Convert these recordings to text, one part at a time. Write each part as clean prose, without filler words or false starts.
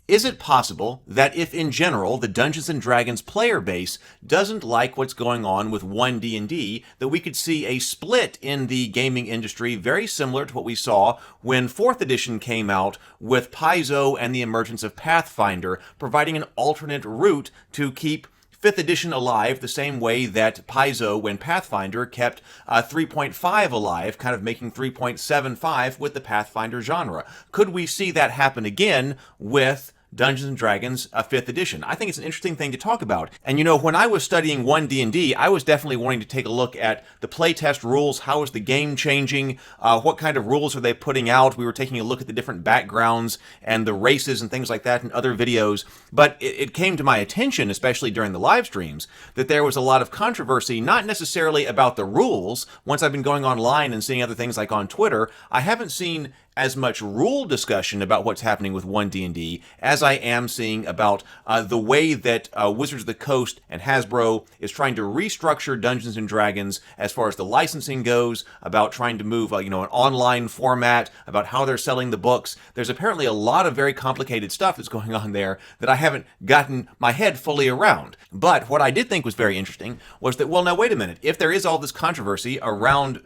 Is it possible that if in general the Dungeons & Dragons player base doesn't like what's going on with OneD&D, that we could see a split in the gaming industry very similar to what we saw when 4th edition came out with Paizo and the emergence of Pathfinder, providing an alternate route to keep 5th edition alive the same way that Paizo, when Pathfinder, kept 3.5 alive, kind of making 3.75 with the Pathfinder genre? Could we see that happen again with Dungeons & Dragons 5th edition? I think it's an interesting thing to talk about. And you know, when I was studying OneD&D, I was definitely wanting to take a look at the playtest rules. How is the game changing? What kind of rules are they putting out? We were taking a look at the different backgrounds and the races and things like that in other videos. But it came to my attention, especially during the live streams, that there was a lot of controversy, not necessarily about the rules. Once I've been going online and seeing other things like on Twitter, I haven't seen as much rule discussion about what's happening with OneD&D as I am seeing about the way that Wizards of the Coast and Hasbro is trying to restructure Dungeons & Dragons as far as the licensing goes, about trying to move an online format, about how they're selling the books. There's apparently a lot of very complicated stuff that's going on there that I haven't gotten my head fully around. But what I did think was very interesting was that, well, now wait a minute, if there is all this controversy around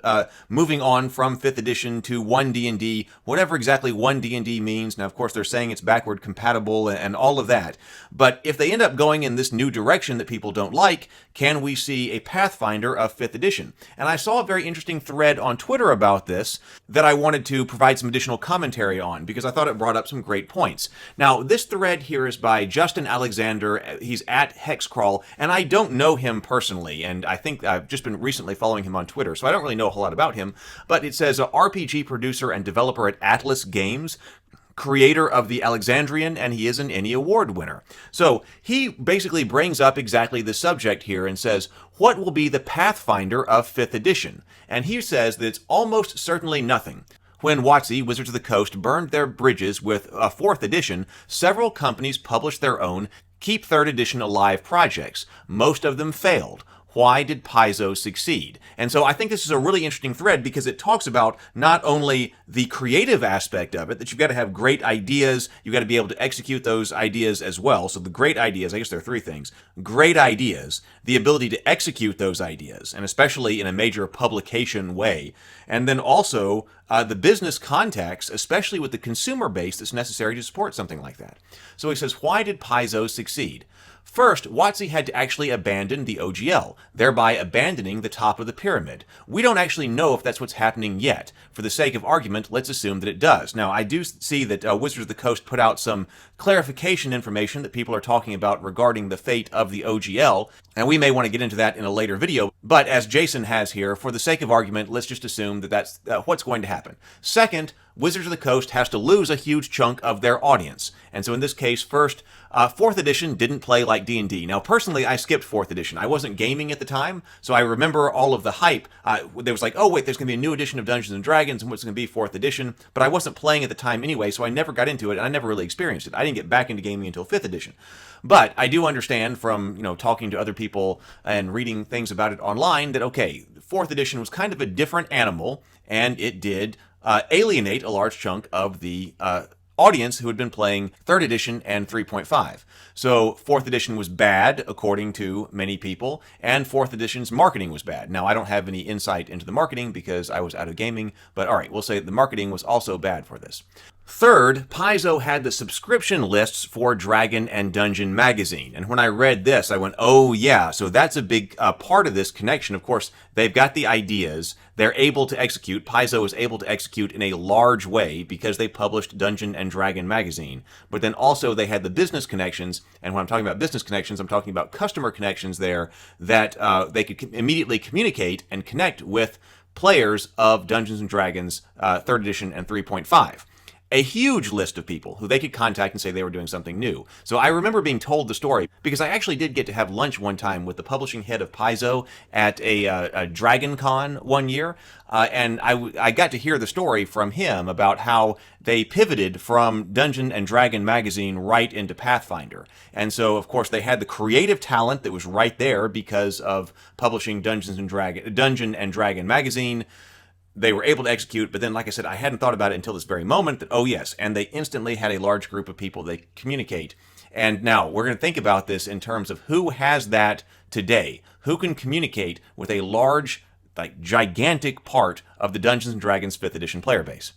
moving on from 5th edition to OneD&D, whatever exactly OneD&D means. Now, of course, they're saying it's backward compatible and all of that. But if they end up going in this new direction that people don't like, can we see a Pathfinder of 5th edition? And I saw a very interesting thread on Twitter about this that I wanted to provide some additional commentary on because I thought it brought up some great points. Now, this thread here is by Justin Alexander. He's at Hexcrawl, and I don't know him personally, and I think I've just been recently following him on Twitter, so I don't really know a whole lot about him. But it says, RPG producer and developer at Atlas Games, creator of the Alexandrian, and he is an ENnie Award winner. So he basically brings up exactly the subject here and says, what will be the Pathfinder of 5th edition? And he says that it's almost certainly nothing. When WotC, Wizards of the Coast, burned their bridges with 4th edition, several companies published their own Keep 3rd edition alive projects. Most of them failed. Why did Paizo succeed? And so I think this is a really interesting thread because it talks about not only the creative aspect of it, that you've got to have great ideas, you've got to be able to execute those ideas as well. So the great ideas, I guess there are 3 things. Great ideas, the ability to execute those ideas, and especially in a major publication way. And then also the business contacts, especially with the consumer base that's necessary to support something like that. So he says, why did Paizo succeed? First, WotC had to actually abandon the OGL, thereby abandoning the top of the pyramid. We don't actually know if that's what's happening yet. For the sake of argument, let's assume that it does. Now, I do see that Wizards of the Coast put out some clarification information that people are talking about regarding the fate of the OGL, and we may want to get into that in a later video. But as Jason has here, for the sake of argument, let's just assume that that's what's going to happen. Second, Wizards of the Coast has to lose a huge chunk of their audience. And so in this case, first, 4th edition didn't play like D&D. Now, personally, I skipped 4th edition. I wasn't gaming at the time, so I remember all of the hype. There was like, oh, wait, there's going to be a new edition of Dungeons & Dragons, and what's going to be 4th edition? But I wasn't playing at the time anyway, so I never got into it, and I never really experienced it. I didn't get back into gaming until 5th edition. But I do understand from, talking to other people and reading things about it online that, okay, 4th edition was kind of a different animal, and it did alienate a large chunk of the audience who had been playing 3rd edition and 3.5. So 4th edition was bad, according to many people, and 4th edition's marketing was bad. Now, I don't have any insight into the marketing because I was out of gaming, but all right, we'll say the marketing was also bad for this. Third, Paizo had the subscription lists for Dragon and Dungeon magazine. And when I read this, I went, oh yeah, so that's a big part of this connection. Of course, they've got the ideas. They're able to execute. Paizo is able to execute in a large way because they published Dungeon and Dragon magazine. But then also they had the business connections. And when I'm talking about business connections, I'm talking about customer connections there that they could immediately communicate and connect with players of Dungeons and Dragons 3rd edition and 3.5. A huge list of people who they could contact and say they were doing something new. So I remember being told the story because I actually did get to have lunch one time with the publishing head of Paizo at a Dragon Con one year. And I got to hear the story from him about how they pivoted from Dungeon and Dragon magazine right into Pathfinder. And so, of course, they had the creative talent that was right there because of publishing Dungeon and Dragon magazine. they were able to execute, but then, like I said, I hadn't thought about it until this very moment that, oh yes, and they instantly had a large group of people they communicate. And now we're going to think about this in terms of who has that today, who can communicate with a large, like gigantic part of the Dungeons & Dragons 5th edition player base.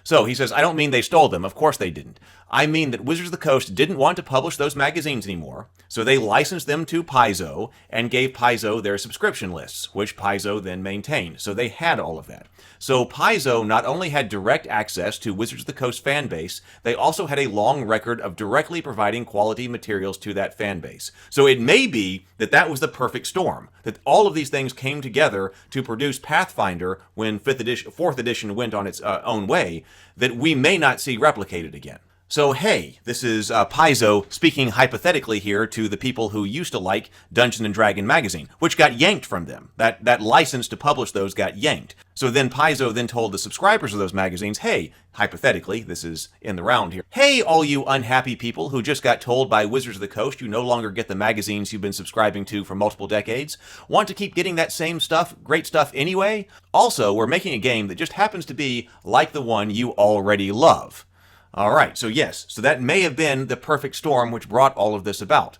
So he says, I don't mean they stole them. Of course they didn't. I mean that Wizards of the Coast didn't want to publish those magazines anymore, so they licensed them to Paizo and gave Paizo their subscription lists, which Paizo then maintained. So they had all of that. So Paizo not only had direct access to Wizards of the Coast fan base, they also had a long record of directly providing quality materials to that fan base. So it may be that that was the perfect storm, that all of these things came together to produce Pathfinder when 4th edition went on its own way, that we may not see replicated again. So hey, this is Paizo speaking hypothetically here to the people who used to like Dungeons & Dragon magazine, which got yanked from them. That license to publish those got yanked. So then Paizo then told the subscribers of those magazines, hey, hypothetically, this is in the round here, hey, all you unhappy people who just got told by Wizards of the Coast you no longer get the magazines you've been subscribing to for multiple decades, want to keep getting that same stuff, great stuff anyway? Also, we're making a game that just happens to be like the one you already love. All right, so yes, so that may have been the perfect storm which brought all of this about.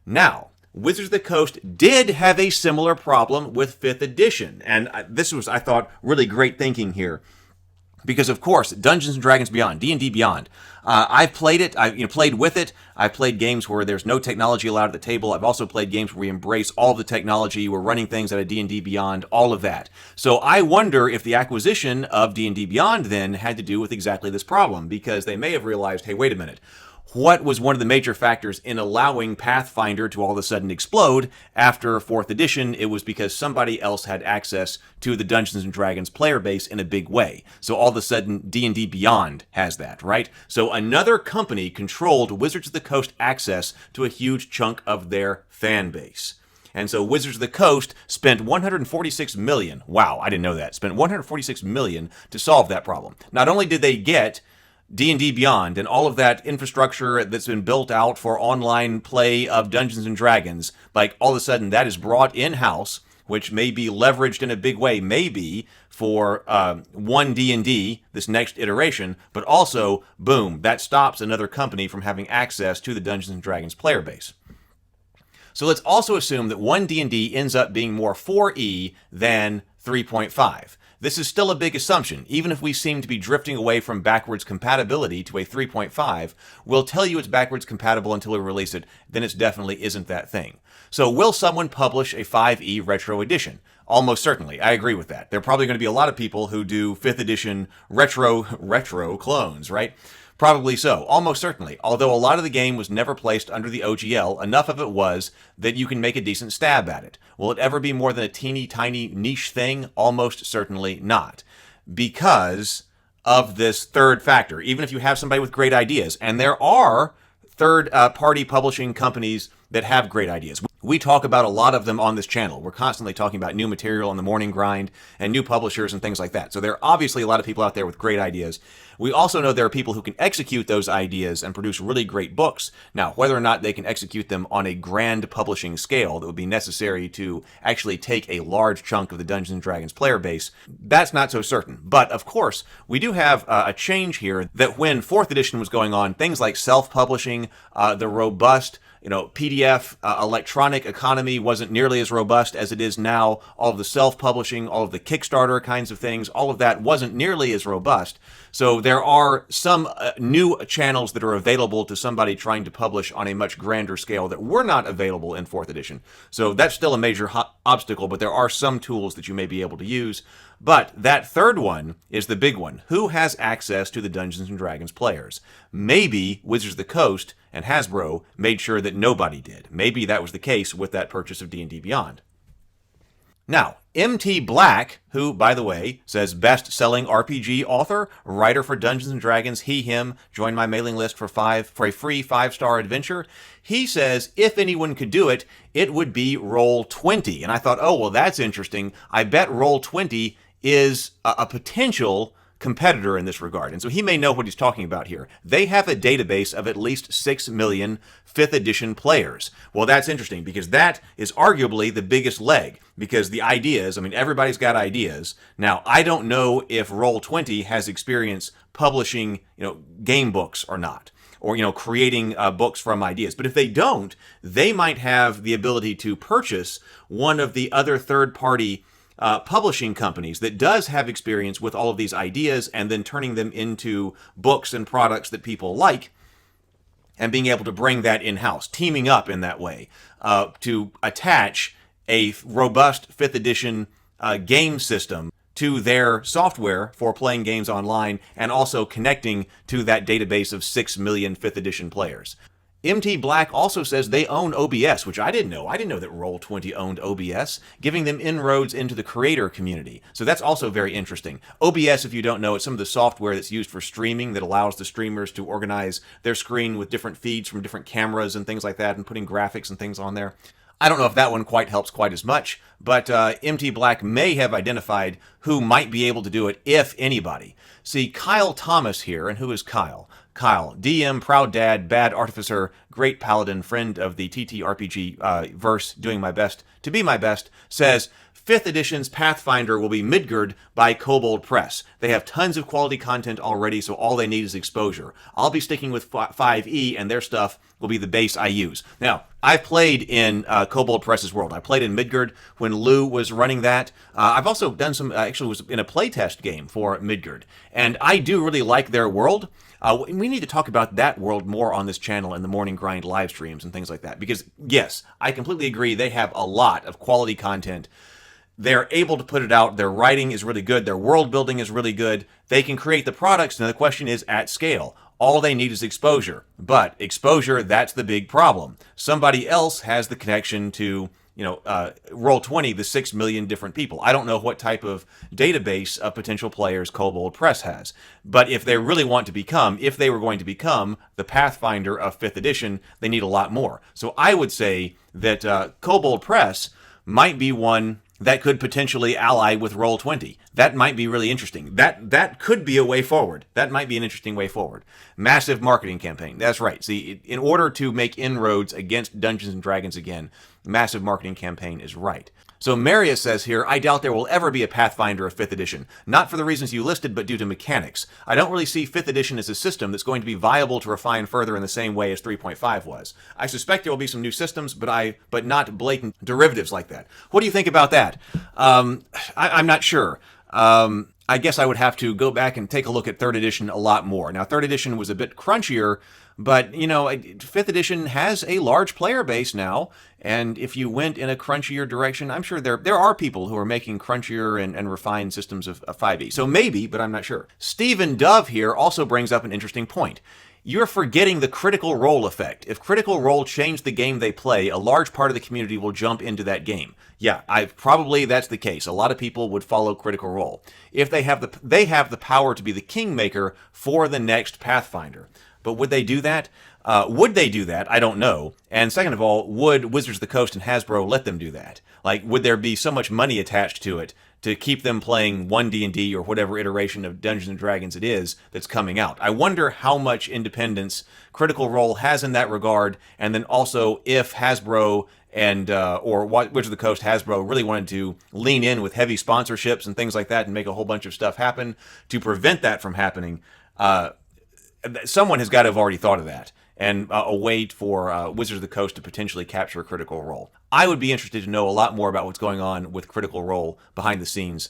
Now, Wizards of the Coast did have a similar problem with 5th edition, and this was, I thought, really great thinking here. Because, of course, Dungeons & Dragons Beyond, D&D Beyond, I've played it, I've played with it. I've played games where there's no technology allowed at the table. I've also played games where we embrace all the technology. We're running things out of D&D Beyond, all of that. So I wonder if the acquisition of D&D Beyond then had to do with exactly this problem, because they may have realized, hey, wait a minute. What was one of the major factors in allowing Pathfinder to all of a sudden explode after 4th edition? It was because somebody else had access to the Dungeons & Dragons player base in a big way. So all of a sudden, D&D Beyond has that, right? So another company controlled Wizards of the Coast access to a huge chunk of their fan base. And so Wizards of the Coast spent $146 million. Wow, I didn't know that. Spent $146 million to solve that problem. Not only did they get D&D Beyond and all of that infrastructure that's been built out for online play of Dungeons & Dragons, like all of a sudden that is brought in-house, which may be leveraged in a big way, maybe for OneDnD, this next iteration, but also, boom, that stops another company from having access to the Dungeons & Dragons player base. So let's also assume that OneD&D ends up being more 4E than 3.5. This is still a big assumption. Even if we seem to be drifting away from backwards compatibility to a 3.5, we'll tell you it's backwards compatible until we release it, then it definitely isn't that thing. So will someone publish a 5e retro edition? Almost certainly. I agree with that. There are probably going to be a lot of people who do 5th edition retro clones, right? Probably so, almost certainly. Although a lot of the game was never placed under the OGL, enough of it was that you can make a decent stab at it. Will it ever be more than a teeny tiny niche thing? Almost certainly not. Because of this third factor. Even if you have somebody with great ideas, and there are third-party publishing companies that have great ideas. We talk about a lot of them on this channel. We're constantly talking about new material on the morning grind and new publishers and things like that. So there are obviously a lot of people out there with great ideas. We also know there are people who can execute those ideas and produce really great books. Now, whether or not they can execute them on a grand publishing scale that would be necessary to actually take a large chunk of the Dungeons & Dragons player base, that's not so certain. But, of course, we do have a change here that when 4th edition was going on, things like self-publishing, the robust PDF electronic economy wasn't nearly as robust as it is now. All of the self-publishing, all of the Kickstarter kinds of things, all of that wasn't nearly as robust. So there are some new channels that are available to somebody trying to publish on a much grander scale that were not available in 4th edition. So that's still a major obstacle, but there are some tools that you may be able to use. But that third one is the big one. Who has access to the Dungeons & Dragons players? Maybe Wizards of the Coast and Hasbro made sure that nobody did. Maybe that was the case with that purchase of D&D Beyond. Now, MT Black, who, by the way, says best-selling RPG author, writer for Dungeons & Dragons, he, him, join my mailing list for a free 5-star adventure. He says, if anyone could do it, it would be Roll20. And I thought, oh, well, that's interesting. I bet Roll20 is a potential competitor in this regard. And so he may know what he's talking about here. They have a database of at least 6 million 5th edition players. Well, that's interesting because that is arguably the biggest leg, because the ideas, I mean, everybody's got ideas. Now, I don't know if Roll20 has experience publishing, game books or not, or, creating books from ideas. But if they don't, they might have the ability to purchase one of the other third-party publishing companies that does have experience with all of these ideas and then turning them into books and products that people like, and being able to bring that in-house, teaming up in that way to attach a robust 5th edition game system to their software for playing games online, and also connecting to that database of 6 million 5th edition players. MT Black also says they own OBS, which I didn't know. I didn't know that Roll20 owned OBS, giving them inroads into the creator community. So that's also very interesting. OBS, if you don't know, it's some of the software that's used for streaming that allows the streamers to organize their screen with different feeds from different cameras and things like that, and putting graphics and things on there. I don't know if that one quite helps quite as much, but MT Black may have identified who might be able to do it, if anybody. See, Kyle Thomas here, and who is Kyle? Kyle, DM, proud dad, bad artificer, great paladin, friend of the TTRPG verse, doing my best to be my best, says 5th edition's Pathfinder will be Midgard by Kobold Press. They have tons of quality content already, so all they need is exposure. I'll be sticking with 5e, and their stuff will be the base I use. Now, I've played in Kobold Press's world. I played in Midgard when Lou was running that. I've also done some, actually was in a playtest game for Midgard, and I do really like their world. We need to talk about that world more on this channel in the Morning Grind live streams and things like that, because yes, I completely agree, they have a lot of quality content. They're able to put it out. Their writing is really good. Their world building is really good. They can create the products. Now the question is at scale. All they need is exposure. But exposure, that's the big problem. Somebody else has the connection to, Roll20, the 6 million different people. I don't know what type of database of potential players Kobold Press has. But if they really want to become, if they were going to become the Pathfinder of 5th edition, they need a lot more. So I would say that Kobold Press might be one that could potentially ally with Roll20. That might be really interesting. That could be a way forward. That might be an interesting way forward. Massive marketing campaign. That's right. See, in order to make inroads against Dungeons and Dragons again, massive marketing campaign is right. So Marius says here, I doubt there will ever be a Pathfinder of 5th edition. Not for the reasons you listed, but due to mechanics. I don't really see 5th edition as a system that's going to be viable to refine further in the same way as 3.5 was. I suspect there will be some new systems, but not blatant derivatives like that. What do you think about that? I'm not sure. I guess I would have to go back and take a look at 3rd edition a lot more. Now, 3rd edition was a bit crunchier, but, 5th edition has a large player base now, and if you went in a crunchier direction, I'm sure there are people who are making crunchier and refined systems of 5e. So maybe, but I'm not sure. Stephen Dove here also brings up an interesting point. You're forgetting the Critical Role effect. If Critical Role changed the game they play, a large part of the community will jump into that game. Yeah, probably that's the case. A lot of people would follow Critical Role. If they have the power to be the kingmaker for the next Pathfinder. But would they do that? Would they do that? I don't know. And second of all, would Wizards of the Coast and Hasbro let them do that? Like, would there be so much money attached to it to keep them playing OneDnD or whatever iteration of Dungeons and Dragons it is that's coming out? I wonder how much independence Critical Role has in that regard, and then also if Hasbro and or Wizards of the Coast Hasbro really wanted to lean in with heavy sponsorships and things like that and make a whole bunch of stuff happen to prevent that from happening. Someone has got to have already thought of that, and a way for Wizards of the Coast to potentially capture Critical Role. I would be interested to know a lot more about what's going on with Critical Role behind the scenes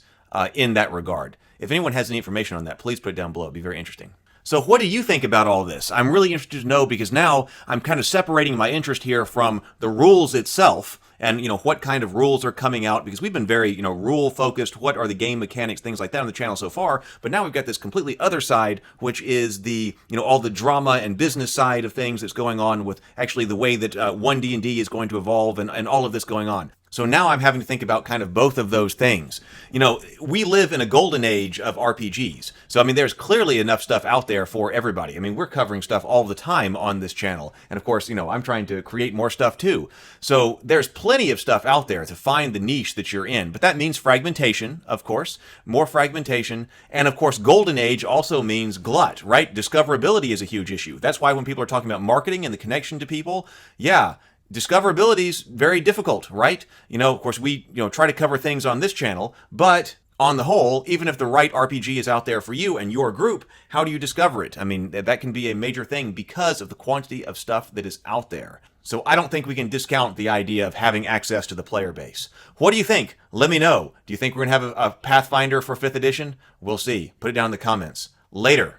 in that regard. If anyone has any information on that, please put it down below. It'd be very interesting. So what do you think about all this? I'm really interested to know, because now I'm kind of separating my interest here from the rules itself and, what kind of rules are coming out, because we've been very, rule focused. What are the game mechanics, things like that on the channel so far. But now we've got this completely other side, which is the, all the drama and business side of things that's going on with actually the way that OneD&D is going to evolve and all of this going on. So now I'm having to think about kind of both of those things. You know, we live in a golden age of RPGs. So, I mean, there's clearly enough stuff out there for everybody. I mean, we're covering stuff all the time on this channel. And of course, you know, I'm trying to create more stuff too. So there's plenty of stuff out there to find the niche that you're in. But that means fragmentation, of course, more fragmentation. And of course, golden age also means glut, right? Discoverability is a huge issue. That's why when people are talking about marketing and the connection to people, yeah, discoverability is very difficult, right? You know, of course, we try to cover things on this channel, but on the whole, even if the right RPG is out there for you and your group, how do you discover it? I mean, that can be a major thing because of the quantity of stuff that is out there. So I don't think we can discount the idea of having access to the player base. What do you think? Let me know. Do you think we're going to have a Pathfinder for 5th edition? We'll see. Put it down in the comments. Later.